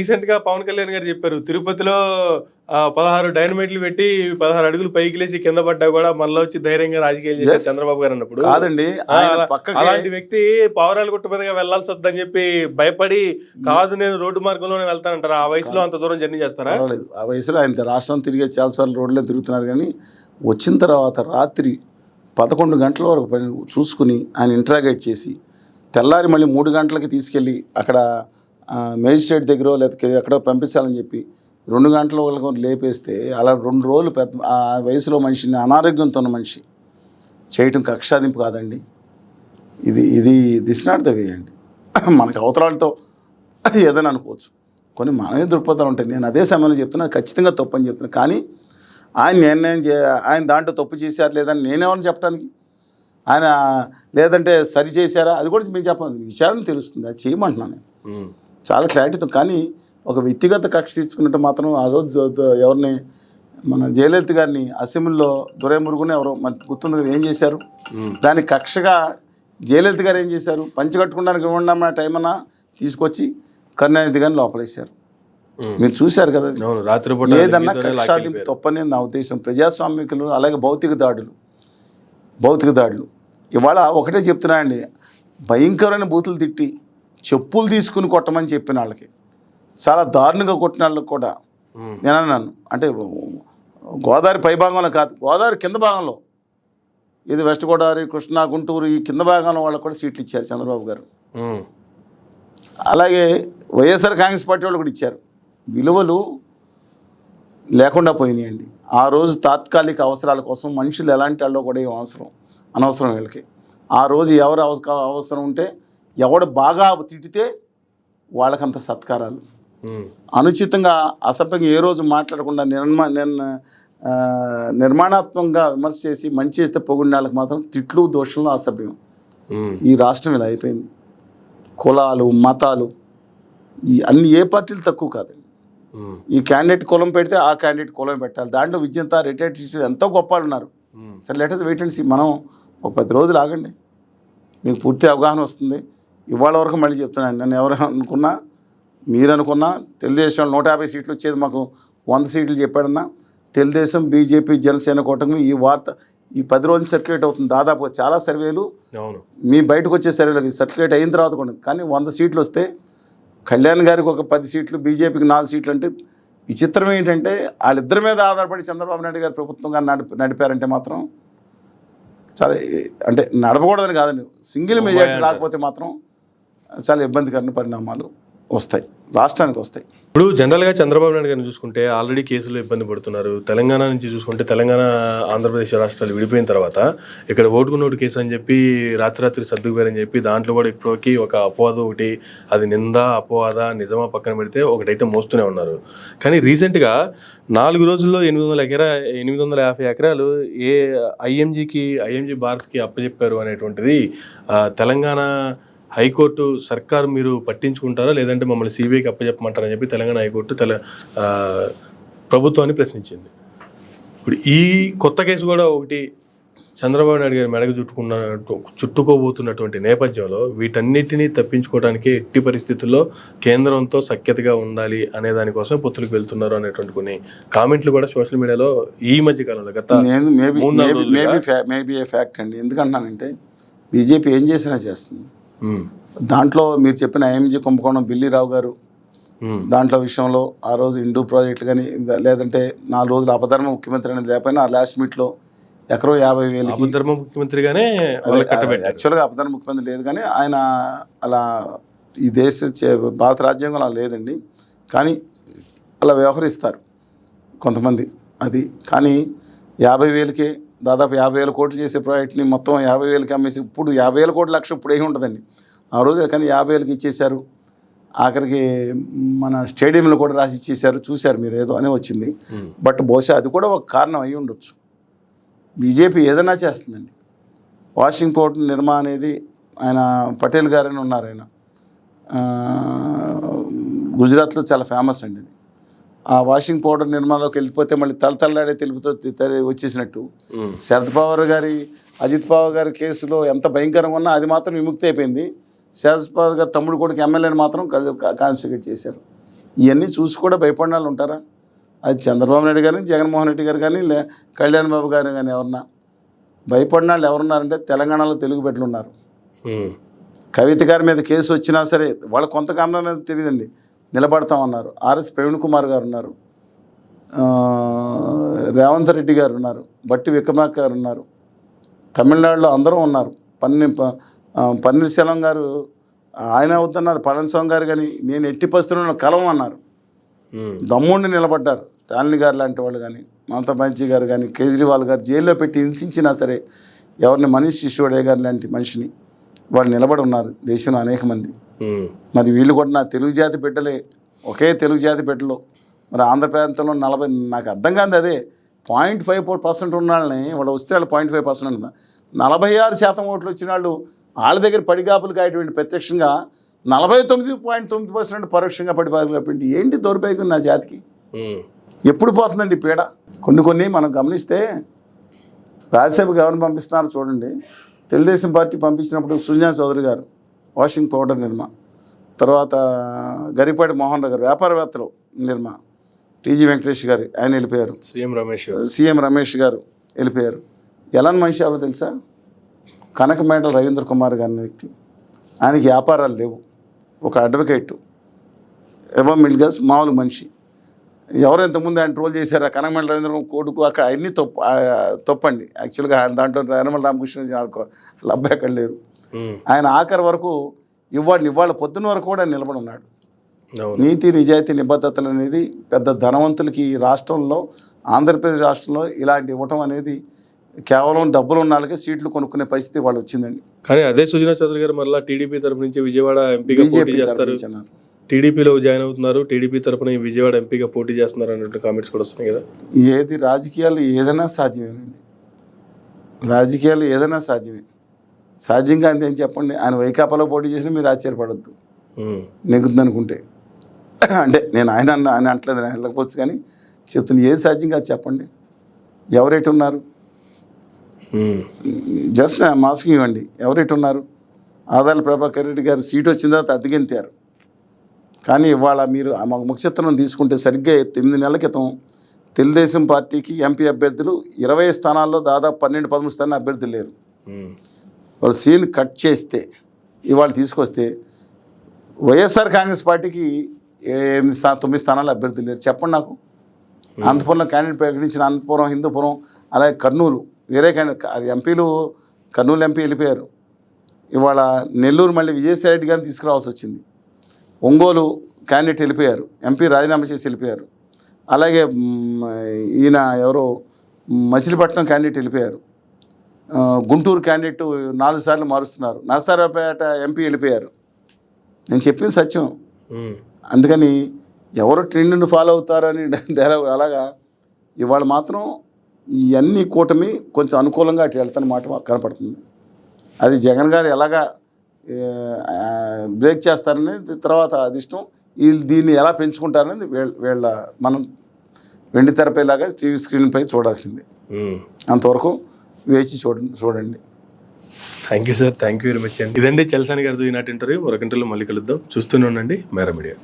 Recent గా పవన్ కళ్యాణ్ గారు చెప్పారు, తిరుపతిలో 16 డైనమైట్లు పెట్టి 16 అడుగులు పైకి లేచి కింద పడ్డా కూడా మళ్ళీ వచ్చి ధైర్యంగా రాజకీయాలు చేశారు చంద్రబాబు గారు అన్నప్పుడు. కాదండి, అలాంటి వ్యక్తి పావురాలు గుట్ట మీదగా వెళ్లాల్సి వద్దని చెప్పి భయపడి కాదు నేను రోడ్డు మార్గంలోనే వెళ్తానంటారా? ఆ వయసులో అంత దూరం జర్నీ చేస్తారా? ఆ వయసులో ఆయన రాష్ట్రం తిరిగే చాలాసార్లు రోడ్లో తిరుగుతున్నారు. కానీ వచ్చిన తర్వాత రాత్రి 11 గంటల వరకు చూసుకుని ఆయన ఇంట్రాగేట్ చేసి తెల్లారి మళ్ళీ 3 గంటలకి తీసుకెళ్ళి అక్కడ మేజిస్ట్రేట్ దగ్గర లేదా ఎక్కడో పంపించాలని చెప్పి 2 గంటల వరకు లేపేస్తే అలా 2 రోజులు ఆ వయసులో మనిషిని, అనారోగ్యంతో ఉన్న మనిషి చేయటం కక్షాదింపు కాదండి. ఇది దిస్ నాట్ ద వే అండి. మనకి అవతరాలతో ఏదైనా అనుకోవచ్చు, కొన్ని మనమే దృక్పథాలు ఉంటాయి. నేను అదే సమయంలో చెప్తున్నా, ఖచ్చితంగా తప్పు అని చెప్తున్నాను. కానీ ఆయన నిర్ణయం ఆయన దాంట్లో తప్పు చేశారు లేదని నేనేమని చెప్పడానికి, ఆయన లేదంటే సరి చేశారా అది కూడా మేము చెప్పాలి. విచారణ తెలుస్తుంది, అది చేయమంటున్నాను నేను చాలా క్లారిటీతో. కానీ ఒక వ్యక్తిగత కక్ష తీర్చుకున్నట్టు మాత్రం ఆ రోజు ఎవరిని, మన జయలలిత గారిని అసెంబ్లీలో దురైమురుగుని ఎవరో మనకు గుర్తుంది కదా ఏం చేశారు, దానికి కక్షగా జయలలిత గారు ఏం చేశారు, పంచి కట్టుకోవడానికి ఇవ్వండి టైం అన్నా తీసుకొచ్చి కరుణానిధి గారిని లోపలేశారు. మీరు చూశారు కదా. ఏదన్నా కక్షాదింపు తప్పని నా ఉద్దేశం. ప్రజాస్వామికులు అలాగే భౌతిక దాడులు ఇవాళ ఒకటే చెప్తున్నా అండి, భయంకరమైన బూతులు తిట్టి చెప్పులు తీసుకుని కొట్టమని చెప్పిన వాళ్ళకి, చాలా దారుణంగా కొట్టిన వాళ్ళకి కూడా నేను అన్నాను. అంటే గోదావరి పైభాగంలో కాదు, గోదావరి కింద భాగంలో, ఇది వెస్ట్ గోదావరి, కృష్ణా, గుంటూరు ఈ కింద భాగంలో వాళ్ళకి కూడా సీట్లు ఇచ్చారు చంద్రబాబు గారు. అలాగే వైఎస్ఆర్ కాంగ్రెస్ పార్టీ వాళ్ళు కూడా ఇచ్చారు. విలువలు లేకుండా పోయినాయండి. ఆ రోజు తాత్కాలిక అవసరాల కోసం మనుషులు ఎలాంటి వాళ్ళు కూడా ఏం అనవసరం వీళ్ళకి. ఆ రోజు ఎవరు అవసరం ఉంటే ఎవడు బాగా తిట్టితే వాళ్ళకంత సత్కారాలు, అనుచితంగా అసభ్యంగా ఏ రోజు మాట్లాడకుండా నిర్మాణాత్మకంగా విమర్శ చేసి మంచి చేస్తే పొగిడిన వాళ్ళకి మాత్రం తిట్లు, దోషంలో అసభ్యం. ఈ రాష్ట్రం ఇలా అయిపోయింది. కులాలు, మతాలు అన్ని ఏ పార్టీలు తక్కువ కాదండి. ఈ క్యాండిడేట్ కులం పెడితే ఆ క్యాండిడేట్ కులం పెట్టాలి. దాంట్లో విద్యంత రిటైర్డ్ టీచర్ ఎంతో గొప్ప వాళ్ళు ఉన్నారు. సరే let us wait and see. మనం ఒక 10 రోజులు ఆగండి, మీకు పూర్తి అవగాహన వస్తుంది. ఇవాళ వరకు మళ్ళీ చెప్తున్నాను, నన్ను ఎవరు అనుకున్నా, మీరు అనుకున్నా తెలుగుదేశం 150 సీట్లు వచ్చేది మాకు 100 సీట్లు చెప్పాడన్నా, తెలుగుదేశం, బీజేపీ, జనసేన కూటమి ఈ వార్త ఈ 10 రోజులు సర్క్యులేట్ అవుతుంది. దాదాపు చాలా సర్వేలు మీ బయటకు వచ్చే సర్వేలు సర్క్యులేట్ అయిన తర్వాత కూడా. కానీ 100 సీట్లు వస్తే కళ్యాణ్ గారికి ఒక 10 సీట్లు, బీజేపీకి 4 సీట్లు. అంటే విచిత్రం ఏంటంటే వాళ్ళిద్దరి మీద ఆధారపడి చంద్రబాబు నాయుడు గారు ప్రభుత్వంగా నడిపారంటే మాత్రం చాలా, అంటే నడపకూడదని కాదండి, సింగిల్ మెజారిటీ రాకపోతే మాత్రం చాలా ఇబ్బందికరమైన పరిణామాలు వస్తాయి, రాష్ట్రానికి వస్తాయి. ఇప్పుడు జనరల్గా చంద్రబాబు నాయుడు గారిని చూసుకుంటే ఆల్రెడీ కేసులు ఇబ్బంది పడుతున్నారు. తెలంగాణ నుంచి చూసుకుంటే తెలంగాణ, ఆంధ్రప్రదేశ్ రాష్ట్రాలు విడిపోయిన తర్వాత ఇక్కడ ఓటుకు నోటు కేసు అని చెప్పి రాత్రి సర్దుకుపోయారని చెప్పి దాంట్లో కూడా ఇప్పటికి ఒక అపవాదం ఒకటి, అది నిందా అపవాద నిజమా పక్కన పెడితే ఒకటైతే మోస్తూనే ఉన్నారు. కానీ రీసెంట్గా 4 రోజుల్లో 850 ఎకరాలు ఐఎంజీ భారత్కి అప్పచెప్పారు అనేటువంటిది తెలంగాణ హైకోర్టు సర్కారు మీరు పట్టించుకుంటారా లేదంటే మమ్మల్ని సిబిఐకి అప్పచెప్పమంటారని చెప్పి తెలంగాణ హైకోర్టు ప్రభుత్వాన్ని ప్రశ్నించింది. ఇప్పుడు ఈ కొత్త కేసు కూడా ఒకటి చంద్రబాబు నాయుడు గారి మెడకు చుట్టుకోబోతున్నటువంటి నేపథ్యంలో వీటన్నిటినీ తప్పించుకోవడానికి ఎట్టి పరిస్థితుల్లో కేంద్రంతో సఖ్యతగా ఉండాలి అనే దానికోసం పొత్తులకు వెళ్తున్నారు అనేటువంటి కొన్ని కామెంట్లు కూడా సోషల్ మీడియాలో ఈ మధ్య కాలంలో గత మేబీ ఫ్యాక్ట్ అండి. ఎందుకంటున్నానంటే బీజేపీ ఏం చేసినా చేస్తుంది. దాంట్లో మీరు చెప్పిన ఐఎంజీ కుంభకోణం, బిల్లీరావు గారు దాంట్లో విషయంలో ఆ రోజు ఇండూ ప్రాజెక్టులు కానీ, లేదంటే 4 రోజులు అపధర్మ ముఖ్యమంత్రి అనేది లేకపోయినా ఆ లాస్ట్ మీట్లో ఎకరో 50,000 ముఖ్యమంత్రిగానే యాక్చువల్గా అపధర్మ ముఖ్యమంత్రి లేదు, కానీ ఆయన అలా ఈ భారత రాజ్యాంగం అలా లేదండి. కానీ అలా వ్యవహరిస్తారు కొంతమంది అది. కానీ 50,000కే దాదాపు 50,000 కోట్లు చేసే ప్రాజెక్ట్ని మొత్తం 50,000కి అమ్మేసి, ఇప్పుడు 50,000 కోట్ల లక్ష ఇప్పుడు ఏమి ఉంటుందండి ఆ రోజు. కానీ 50,000కి ఇచ్చేశారు. ఆఖరికి మన స్టేడియంలో కూడా రాసి ఇచ్చేశారు. చూశారు మీరు, ఏదో అని వచ్చింది. బట్ బహుశా అది కూడా ఒక కారణం అయి ఉండొచ్చు. బీజేపీ ఏదైనా చేస్తుందండి. వాషింగ్ పౌడర్ నిర్మా అనేది ఆయన పటేల్ గారని ఉన్నారు, ఆయన గుజరాత్లో చాలా ఫేమస్ అండి. ఆ వాషింగ్ పౌడర్ నిర్మాణంలోకి వెళ్ళిపోతే మళ్ళీ తలతల్లాడే తెలుపుతో వచ్చేసినట్టు శరద్ పవార్ గారి, అజిత్ పవార్ గారి కేసులో ఎంత భయంకరంగా ఉన్నా అది మాత్రం విముక్తి అయిపోయింది. శరద్ పవార్ గారి తమ్ముడు కొడుకు ఎమ్మెల్యేని మాత్రం కాన్స్టిట్యూట్ చేశారు. ఇవన్నీ చూసి కూడా భయపడిన వాళ్ళు ఉంటారా? అది చంద్రబాబు నాయుడు కానీ, జగన్మోహన్ రెడ్డి గారు కానీ, కళ్యాణ్ బాబు గారు కానీ ఎవరన్నా భయపడిన వాళ్ళు ఎవరున్నారంటే తెలంగాణలో తెలుగు బిడ్డలు ఉన్నారు. కవిత గారి మీద కేసు వచ్చినా సరే వాళ్ళు కొంతకాలం అనేది తెలియదండి, నిలబడతామన్నారు. ఆర్ఎస్ ప్రవీణ్ కుమార్ గారు ఉన్నారు, రేవంత్ రెడ్డి గారు ఉన్నారు, బట్టి విక్రమార్క గారు ఉన్నారు, తమిళనాడులో అందరూ ఉన్నారు. పన్నీర్సెల్వం గారు ఆయన అవుతున్నారు, పళనిస్వామి గారు కానీ నేను ఎట్టి పరిస్థితుల్లో కలవం అన్నారు. దమ్ముండి నిలబడ్డారు. స్టాలిన్ గారు లాంటి వాళ్ళు కానీ, మమతా బెనర్జీ గారు కానీ, కేజ్రీవాల్ గారు జైల్లో పెట్టి హింసించినా సరే ఎవరిని మనీష్ సిసోడియా గారు లాంటి మనిషిని వాళ్ళు నిలబడి ఉన్నారు దేశంలో అనేక మంది. మరి వీళ్ళు కూడా నా తెలుగు జాతి బిడ్డలే, ఒకే తెలుగు జాతి బిడ్డలు. మరి ఆంధ్ర ప్రాంతంలో 40 నాకు అర్థం కాదు అదే 0.5% ఉన్న వాళ్ళని వాళ్ళు వస్తే వాళ్ళు 0.5% ఉందా, 46% ఓట్లు వచ్చిన వాళ్ళు వాళ్ళ దగ్గర పడిగాపులు కాయటువంటి ప్రత్యక్షంగా 49.9% పరోక్షంగా పడిగాపులు కాపండి. ఏంటి దౌర్భాగ్యం నా జాతికి? ఎప్పుడు పోతుందండి పీడ? కొన్ని మనం గమనిస్తే రాజ్యసభకు ఎవరిని పంపిస్తున్నారో చూడండి. తెలుగుదేశం పార్టీ పంపించినప్పుడు సుజనా చౌదరి గారు వాషింగ్ పౌడర్ నిర్మా, తర్వాత గరిపాటి మోహన్ రావు గారు వ్యాపారవేత్తలు నిర్మా, టీజీ వెంకటేష్ గారు ఆయన వెళ్ళిపోయారు, సీఎం రమేష్ గారు వెళ్ళిపోయారు. ఎలాంటి మనిషి ఎవరో తెలుసా? కనకమేడల రవీంద్ర కుమార్ గారి వ్యక్తి. ఆయనకి వ్యాపారాలు లేవు, ఒక అడ్వకేటు, ఎబో మిడిల్ క్లాస్ మామూలు మనిషి. ఎవరు ఇంతకుముందు ఆయన ట్రోల్ చేశారు, కనకమేడల రవీంద్ర కొడుకు అక్కడ అన్నీ తప్పండి. యాక్చువల్గా దాంట్లో యనమల రామకృష్ణ వాళ్ళ అబ్బాయి అక్కడ లేరు. ఆయన ఆఖరి వరకు ఇవాళ పొద్దున్న వరకు కూడా నిలబడి ఉన్నాడు. నీతి నిజాయితీ నిబద్ధతలు అనేది పెద్ద ధనవంతులకి ఈ రాష్ట్రంలో, ఆంధ్రప్రదేశ్ రాష్ట్రంలో ఇలాంటి ఇవ్వటం అనేది కేవలం డబ్బులు ఉన్న వాళ్ళకే సీట్లు కొనుక్కునే పరిస్థితి వాళ్ళు వచ్చిందండి. కానీ అదే సుజనా చౌదరి గారు మళ్ళీ టీడీపీ తరపు నుంచి విజయవాడ ఎంపీగా పోటీ చేస్తారు, టీడీపీలో జాయిన్ అవుతున్నారు, టీడీపీ తరపున విజయవాడ ఎంపీగా పోటీ చేస్తున్నారు అన్నట్టు కామెంట్స్ కూడా వస్తున్నాయి కదా. ఏది రాజకీయాలు ఏదైనా సాధ్యమేనండి, రాజకీయాలు ఏదైనా సాధ్యమే. సాధ్యంగా అంతే అని చెప్పండి. ఆయన వైకాపాలో పోటీ చేసినా మీరు ఆశ్చర్యపడద్దు నెగ్గుద్ది అనుకుంటే. అంటే నేను ఆయన అంటలేదు, ఆయన వెళ్ళకపోవచ్చు, కానీ చెప్తున్నా ఏది సాధ్యంగా చెప్పండి. ఎవరెటు ఉన్నారు? జస్ట్ మాస్క్ ఇవ్వండి, ఎవరెటు ఉన్నారు? ఆదాల ప్రభాకర్ రెడ్డి గారు సీటు వచ్చిన తర్వాత అద్దెకెంతారు. కానీ ఇవాళ మీరు ముఖ్యత్వం తీసుకుంటే సరిగ్గా 8 నెలల క్రితం తెలుగుదేశం పార్టీకి ఎంపీ అభ్యర్థులు 20 స్థానాల్లో దాదాపు 12-13 స్థానాలు అభ్యర్థులు లేరు. వాళ్ళు సీన్ కట్ చేస్తే ఇవాళ తీసుకొస్తే వైఎస్ఆర్ కాంగ్రెస్ పార్టీకి 9 స్థానాలు అభ్యర్థులు లేరు. చెప్పండి నాకు. అనంతపురంలో క్యాండిడేట్ ప్రకటించిన అనంతపురం, హిందూపురం, అలాగే కర్నూలు వేరే క్యాండిడేట్ ఎంపీలు, కర్నూలు ఎంపీ వెళ్ళిపోయారు. ఇవాళ నెల్లూరు మళ్ళీ విజయసాయి రెడ్డి గారిని తీసుకురావాల్సి వచ్చింది. ఒంగోలు క్యాండిడేట్ వెళ్ళిపోయారు, ఎంపీ రాజీనామా చేసి వెళ్ళిపోయారు. అలాగే ఈయన ఎవరో మచిలీపట్నం క్యాండిడేట్ వెళ్ళిపోయారు. గుంటూరు క్యాండిడేట్ 4 సార్లు మారుస్తున్నారు. నరసరావుపేట ఎంపీ వెళ్ళిపోయారు. నేను చెప్పింది సత్యం. అందుకని ఎవరు ట్రెండ్ను ఫాలో అవుతారని డైలాగ్ అలాగా ఇవాళ మాత్రం ఇవన్నీ కూటమి కొంచెం అనుకూలంగా అటు వెళ్తాని మాట కనపడుతుంది. అది జగన్ గారు ఎలాగా బ్రేక్ చేస్తారనేది తర్వాత అది ఇష్టం. వీళ్ళు దీన్ని ఎలా పెంచుకుంటారనేది వీళ్ళ మనం వెండి తెరపైలాగా టీవీ స్క్రీన్పై చూడాల్సింది. అంతవరకు వేచి చూడండి. Thank you sir, thank you very much అండి. ఇదండి చలసాని గారితో ఈనాటి ఇంటర్వ్యూ. మరొక ఇంటర్వ్యూలో మళ్ళీ కలుద్దాం. చూస్తూనే ఉండండి మేరా మీడియా.